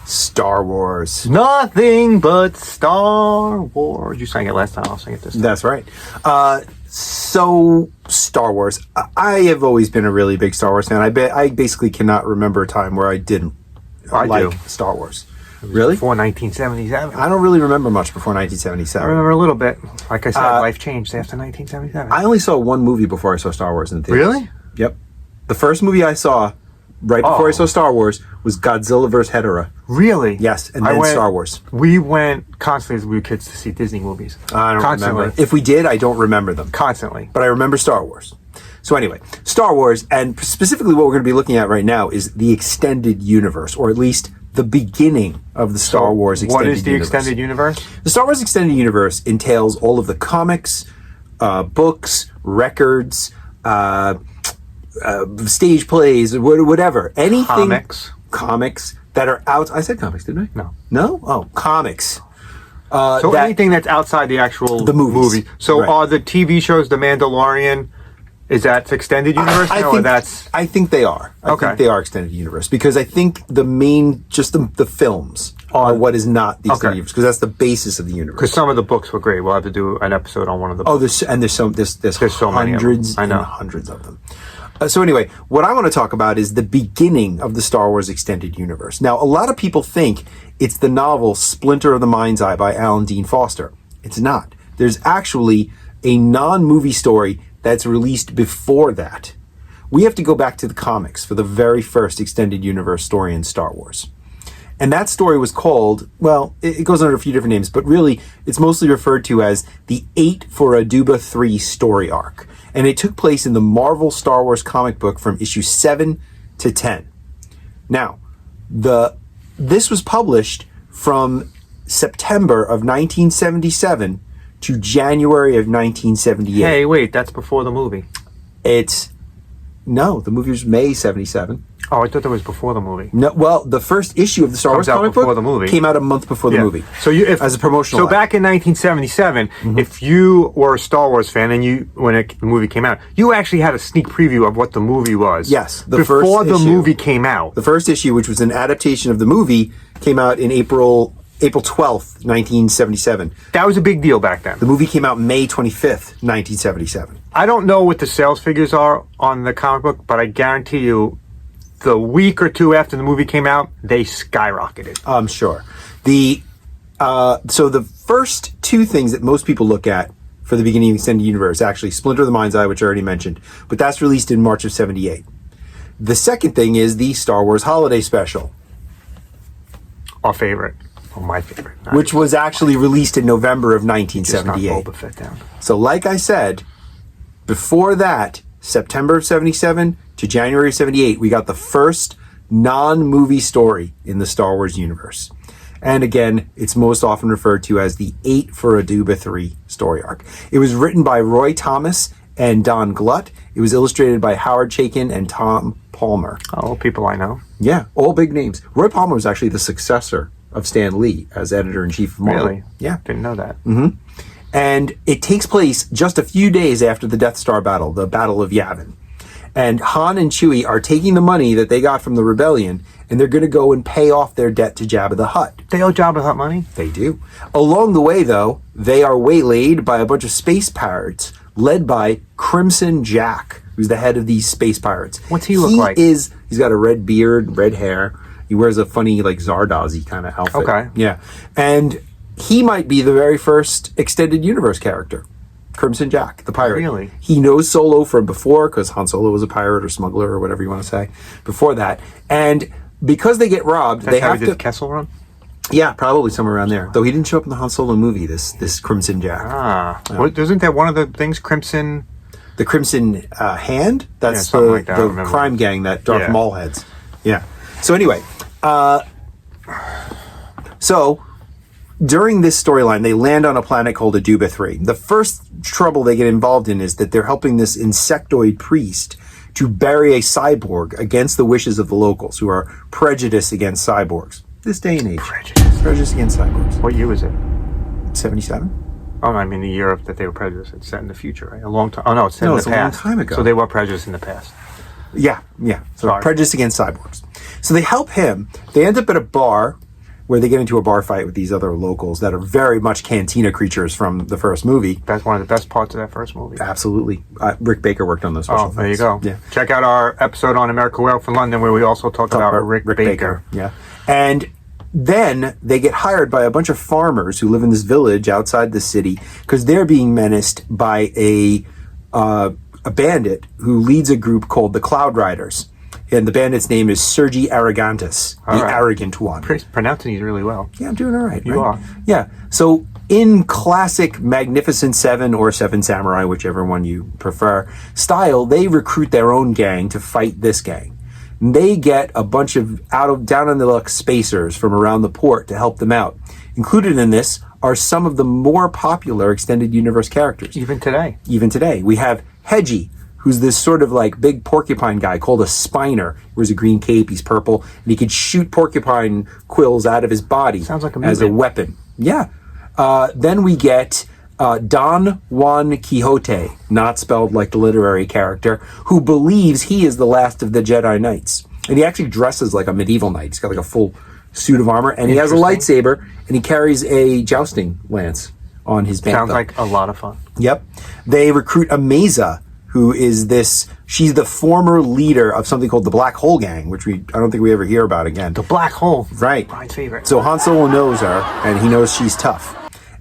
Star Wars. Nothing but Star Wars. You sang it last time. I'll sing it this time. That's right. So Star Wars. I have always been a really big Star Wars fan. I basically cannot remember a time where I didn't like Star Wars. Really? Before 1977. I don't really remember much before 1977. I remember a little bit. Like I said, life changed after 1977. I only saw one movie before I saw Star Wars in the theaters. Really? Yep. The first movie I saw right before I saw Star Wars was Godzilla vs. Hedorah. Really? Yes, and then Star Wars. We went constantly as we were kids to see Disney movies. I don't remember. If we did, I don't remember them. Constantly. But I remember Star Wars. So anyway, Star Wars, and specifically what we're going to be looking at right now is the extended universe, or at least the beginning of the Star Wars extended universe. What is the extended universe? The Star Wars extended universe entails all of the comics, books, records, stage plays, whatever. Anything. Comics that are out. I said comics, didn't I? No. No? Oh, comics. So anything that's outside the actual movie. So are the TV shows The Mandalorian, is that extended universe I think they are. I think they are extended universe because I think the main, just the films are what is not the extended universe because that's the basis of the universe. Because some of the books were great. We'll have to do an episode on one of the books. Oh, there's so hundreds and hundreds of them. So anyway, what I want to talk about is the beginning of the Star Wars extended universe. Now, a lot of people think it's the novel Splinter of the Mind's Eye by Alan Dean Foster. It's not. There's actually a non-movie story that's released before that. We have to go back to the comics for the very first extended universe story in Star Wars. And that story was called, well, it goes under a few different names, but really it's mostly referred to as the 8 for Aduba 3 story arc. And it took place in the Marvel Star Wars comic book from issue 7 to 10. Now, this was published from September of 1977 to January of 1978. Hey, wait, that's before the movie. No, the movie was May 77. Oh, I thought that was before the movie. No, well, the first issue of the Star Wars comic book came out a month before the movie. So as a promotional. So back in 1977, if you were a Star Wars fan and when the movie came out, you actually had a sneak preview of what the movie was. Yes, before the movie came out. The first issue, which was an adaptation of the movie, came out in April 12th, 1977. That was a big deal back then. The movie came out May 25th, 1977. I don't know what the sales figures are on the comic book, but I guarantee you, the week or two after the movie came out, they skyrocketed. I'm sure. So the first two things that most people look at for the beginning of the extended universe, actually Splinter of the Mind's Eye, which I already mentioned, but that's released in March of 78. The second thing is the Star Wars Holiday Special. Our favorite. Or my favorite. Which was actually released in November of 1978. Just knocked Boba Fett down. So like I said, before that, September of 77 to January of 78, we got the first non-movie story in the Star Wars universe. And again, it's most often referred to as the 8 for Aduba 3 story arc. It was written by Roy Thomas and Don Glutt. It was illustrated by Howard Chaykin and Tom Palmer. Oh, people I know. Yeah, all big names. Roy Palmer was actually the successor of Stan Lee as editor-in-chief of Marvel. Really? Yeah. Didn't know that. Mm-hmm. And it takes place just a few days after the Death Star battle, the Battle of Yavin. And Han and Chewie are taking the money that they got from the rebellion, and they're going to go and pay off their debt to Jabba the Hutt. They owe Jabba the Hutt money? They do. Along the way, though, they are waylaid by a bunch of space pirates, led by Crimson Jack, who's the head of these space pirates. What's he look like? He's got a red beard, red hair. He wears a funny, like, Zardoz-y kind of outfit. Okay. Yeah. And he might be the very first extended universe character. Crimson Jack, the pirate. Really? He knows Solo from before, because Han Solo was a pirate or smuggler or whatever you want to say, before that. And because they get robbed, they have to... Kessel Run? Yeah, probably somewhere around there. Though he didn't show up in the Han Solo movie, this Crimson Jack. Ah. Isn't that one of the things, Crimson... The Crimson Hand? That's like that. the crime gang that Darth Maul heads. Yeah. So anyway, so during this storyline, they land on a planet called Aduba 3. The first trouble they get involved in is that they're helping this insectoid priest to bury a cyborg against the wishes of the locals, who are prejudiced against cyborgs. This day and age. Prejudice against cyborgs. What year was it? 77? Oh, no, I mean the year that they were prejudiced. It's set in the future, right? A long time. Oh, no, it's set in the past. It's a long time ago. So they were prejudiced in the past. Yeah. So prejudice against cyborgs. So they help him. They end up at a bar, where they get into a bar fight with these other locals that are very much cantina creatures from the first movie. That's one of the best parts of that first movie. Absolutely. Rick Baker worked on those special there you things. go. Yeah. Check out our episode on America Whale from London, where we also talk about Rick Baker. Yeah. And then they get hired by a bunch of farmers who live in this village outside the city because they're being menaced by a bandit who leads a group called the Cloud Riders. And the bandit's name is Sergi Arrogantus, the arrogant one. Pronouncing these really well. Yeah, I'm doing all right. You are. Yeah. So in classic Magnificent Seven or Seven Samurai, whichever one you prefer, style, they recruit their own gang to fight this gang. And they get a bunch of down on the luck spacers from around the port to help them out. Included in this are some of the more popular extended universe characters. Even today. We have Hedgie, who's this sort of like big porcupine guy called a Spiner. He wears a green cape, he's purple, and he could shoot porcupine quills out of his body. Sounds like as a weapon. Yeah. Then we get Don Juan Quixote, not spelled like the literary character, who believes he is the last of the Jedi Knights. And he actually dresses like a medieval knight. He's got like a full suit of armor, and he has a lightsaber, and he carries a jousting lance on his bantha. Sounds like a lot of fun. Yep. They recruit Ameza, who is she's the former leader of something called the Black Hole Gang, which I don't think we ever hear about again. The Black Hole. Right. My favorite. So Han Solo knows her, and he knows she's tough.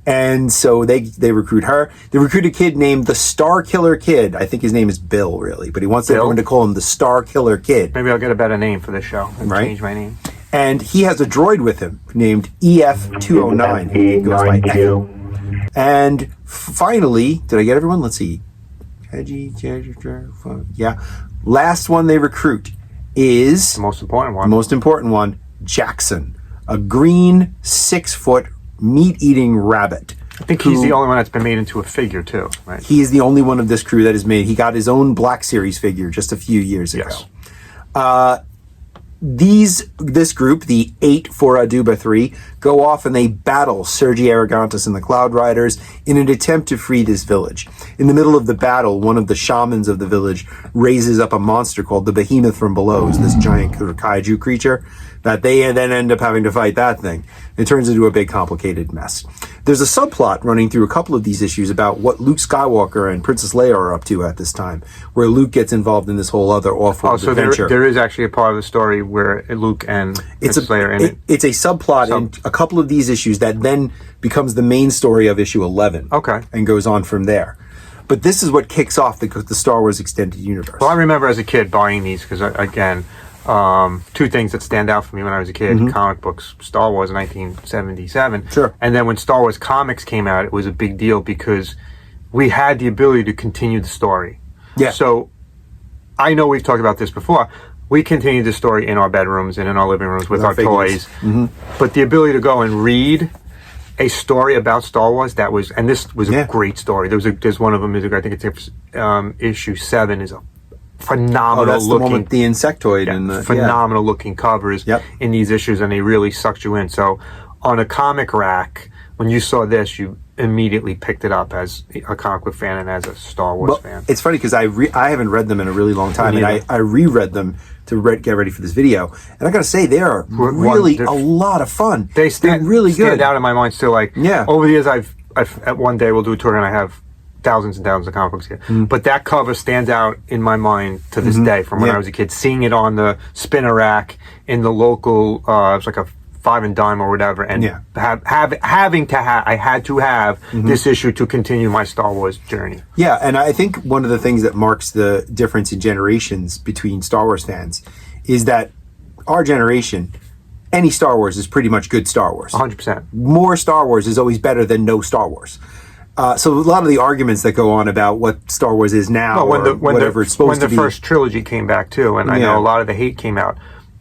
And so they recruit her. They recruit a kid named the Star Killer Kid. I think his name is Bill, really, but he wants everyone to call him the Star Killer Kid. Maybe I'll get a better name for this show and change my name. And he has a droid with him named EF-209. He goes by Echo. And finally, did I get everyone? Let's see. Yeah. Last one they recruit is the most important one. Jackson, a green 6-foot meat-eating rabbit. I think he's the only one that's been made into a figure too, right? He is the only one of this crew that is made. He got his own Black Series figure just a few years ago. This group, the 8 for Aduba 3, go off and they battle Sergi Arrogantus and the Cloud Riders in an attempt to free this village. In the middle of the battle, one of the shamans of the village raises up a monster called the Behemoth from Below, this giant kaiju creature, that they then end up having to fight that thing. It turns into a big complicated mess. There's a subplot running through a couple of these issues about what Luke Skywalker and Princess Leia are up to at this time, where Luke gets involved in this whole other off-world adventure. There is actually a part of the story where Luke and Princess Leia are in it. It's a subplot in a couple of these issues that then becomes the main story of issue 11. Okay. And goes on from there. But this is what kicks off the Star Wars Extended Universe. Well, I remember as a kid buying these because, again, two things that stand out for me when I was a kid: comic books, Star Wars, 1977. Sure. And then when Star Wars comics came out, it was a big deal because we had the ability to continue the story. Yeah. So I know we've talked about this before. We continued the story in our bedrooms and in our living rooms with our toys. But the ability to go and read a story about Star Wars this was a great story. There's one of them I think it's issue 7 is a phenomenal that's looking, the one with the insectoid and the phenomenal looking covers in these issues, and they really sucked you in. So on a comic rack, when you saw this, you immediately picked it up as a comic book fan and as a Star Wars fan. It's funny because I haven't read them in a really long time, and I reread them to get ready for this video, and I gotta say they are really a lot of fun. They're really good. Stand out in my mind still. Over the years, I've at one day we'll do a tour and I have thousands and thousands of comic books here. But that cover stands out in my mind to this day from when I was a kid, seeing it on the spinner rack in the local, it was like a 5 and dime or whatever, and I had to have this issue to continue my Star Wars journey. Yeah, and I think one of the things that marks the difference in generations between Star Wars fans is that our generation, any Star Wars is pretty much good Star Wars. 100%. More Star Wars is always better than no Star Wars. So a lot of the arguments that go on about what Star Wars is now, whatever it's supposed to be. When the first trilogy came back too, and I know a lot of the hate came out.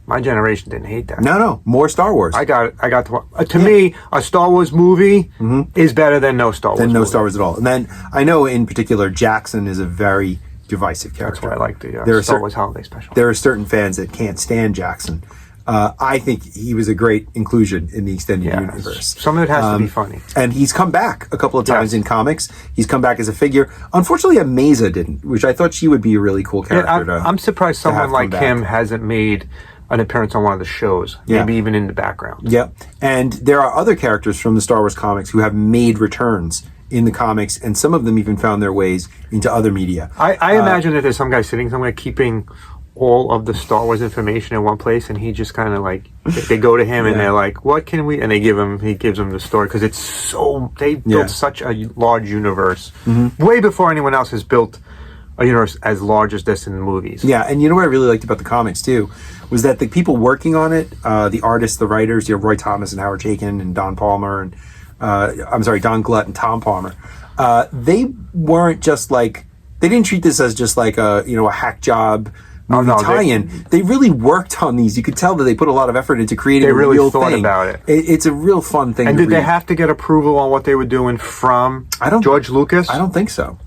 My generation didn't hate that. No, more Star Wars. I got to me, a Star Wars movie is better than no Star Wars. Star Wars at all. And then I know in particular Jackson is a very divisive character. That's why I like the Star Wars Holiday Special. There are certain fans that can't stand Jackson. I think he was a great inclusion in the extended universe. Some of it has to be funny. And he's come back a couple of times in comics. He's come back as a figure. Unfortunately, Ameza didn't, which I thought she would be a really cool character. I'm surprised someone like him hasn't made an appearance on one of the shows, maybe even in the background. Yep. And there are other characters from the Star Wars comics who have made returns in the comics, and some of them even found their ways into other media. I imagine that there's some guy sitting somewhere keeping all of the Star Wars information in one place, and he just kind of like, they go to him and they're like, what can we, and he gives them the story, because it's so, they built such a large universe, way before anyone else has built a universe as large as this in the movies. Yeah, and you know what I really liked about the comics too, was that the people working on it, the artists, the writers, you have Roy Thomas and Howard Chaykin and Don Palmer and Don Glutt and Tom Palmer. They weren't just like, they didn't treat this as just like a hack job movie tie-in. They really worked on these. You could tell that they put a lot of effort into creating a real thing. They really thought about it. It's a real fun thing. And did they have to get approval on what they were doing from George Lucas? I don't think so.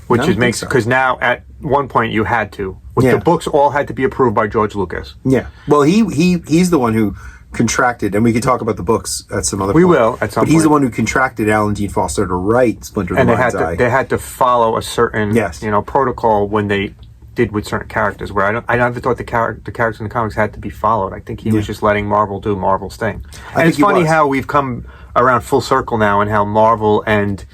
Because now at one point you had to. The books all had to be approved by George Lucas. Yeah. Well, he's the one who contracted, and we could talk about the books at some other point. We will at some point. But he's the one who contracted Alan Dean Foster to write Splinter the Mind's Eye. They had to follow a certain protocol when they did with certain characters, where I never thought the characters in the comics had to be followed. I think he was just letting Marvel do Marvel's thing. And it's funny how we've come around full circle now, and how Marvel and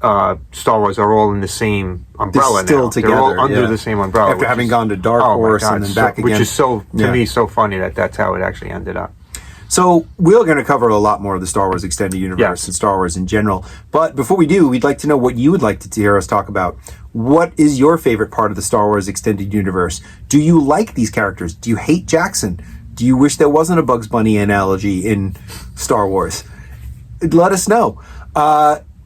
Star Wars are all in the same umbrella now. Still together. They're all under the same umbrella. After having gone to Dark Horse and then back again. Which is to me, so funny that that's how it actually ended up. So we're going to cover a lot more of the Star Wars Extended Universe and Star Wars in general. But before we do, we'd like to know what you would like to hear us talk about. What is your favorite part of the Star Wars Extended Universe? Do you like these characters? Do you hate Jackson? Do you wish there wasn't a Bugs Bunny analogy in Star Wars? Let us know.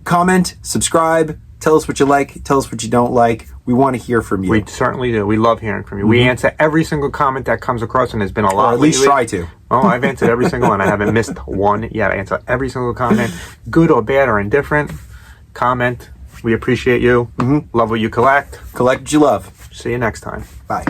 Comment, subscribe, tell us what you like, tell us what you don't like. We want to hear from you. We certainly do. We love hearing from you. We answer every single comment that comes across, and there's been a lot. Or at least try to. Oh, I've answered every single one. I haven't missed one yet. I answer every single comment, good or bad or indifferent. Comment. We appreciate you. Love what you collect. Collect what you love. See you next time. Bye.